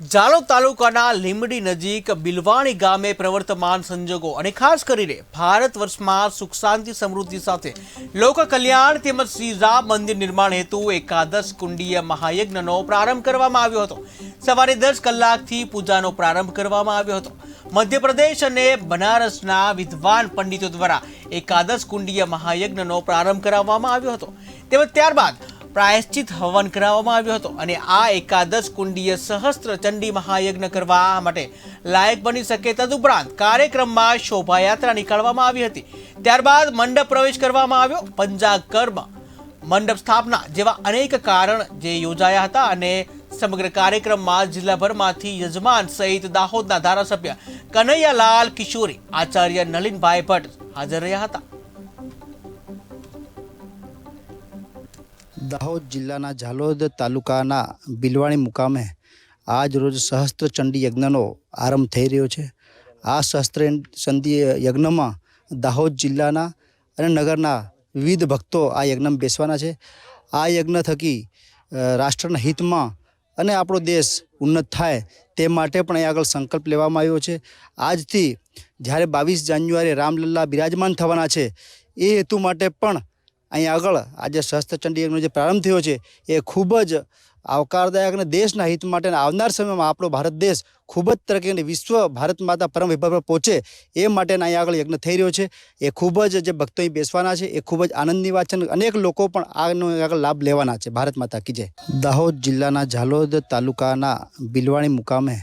જાલોદ તાલુકાના લીંબડી નજીક બિલવાણી ગામે પ્રવર્તમાન સંજોગો અને ખાસ કરીને ભારત વર્ષમાં સુખ શાંતિ સમૃદ્ધિ સાથે લોક કલ્યાણ તેમજ શ્રી રામ મંદિર નિર્માણ હેતુ એકાદશ કુંડીય મહાયજ્ઞનો પ્રારંભ કરવામાં આવ્યો હતો। સવારે 10 કલાકથી પૂજાનો પ્રારંભ કરવામાં આવ્યો હતો। મધ્યપ્રદેશ અને બનારસના વિદ્વાન પંડિતો દ્વારા એકાદશ કુંડીય મહાયજ્ઞનો પ્રારંભ કરાવવામાં આવ્યો હતો। તેમજ ત્યારબાદ प्रायश्चित हवन कराववामां आव्यो हतो अने आ एकादश कुंडीय सहस्त्र चंडी महायज्ञ करवा माटे लायक बनी शके। तदुपरांत कार्यक्रममां शोभायात्रा निकाळवामां आवी हती। त्यारबाद मंडप प्रवेश करवामां आव्यो। पंचाकर्म मंडप स्थापना जेवा अनेक कारण जे योजाया हता अने समग्र कार्यक्रममां जिल्लाभरमांथी यजमान सहित दाहोदना धारासभ्य कन्हैयालाल किशोरी, आचार्य नलिनभाई भट्ट हाजर रह्या हता। दाहोद जिल्लाना जालोद तालुकाना बिलवाणी मुकामे आज रोज सहस्त्र चंडी यज्ञनो आरंभ थई रह्यो छे। आ सहस्त्र चंडी यज्ञमां दाहोद जिल्लाना अने नगरना विविध भक्तो आ यज्ञमां बेसवाना छे। आ यज्ञ थकी राष्ट्રના हितमां अने आपणो देश उन्नत थाय ते माटे पण આગળ संकल्प लेवामां આવ્યો છે। આજથી જ્યારે 22 જાન્યુઆરીએ रामलल्ला બિરાજમાન થવાના છે એ હેતુ માટે પણ અહીં આગળ આજે सहस्त्र चंडी यज्ञનો જે પ્રારંભ થયો છે એ ખૂબ જ આવકારદાયક અને દેશના હિત માટે આવનાર સમયમાં આપણો ભારત દેશ ખૂબ જ તરક્કી અને વિશ્વ ભારત માતા પરમ વૈભવ પર પહોંચે એ માટેના અહીં આગળ યજ્ઞ થઈ રહ્યો છે। એ ખૂબ જ જે ભક્તો અહીં બેસવાના છે એ ખૂબ જ આનંદની વાત છે અને અનેક લોકો પણ આનો આગળ લાભ લેવાના છે। ભારત માતા કી જય। દાહોદ જિલ્લાના જાલોદ તાલુકાના બિલવાણી મુકામે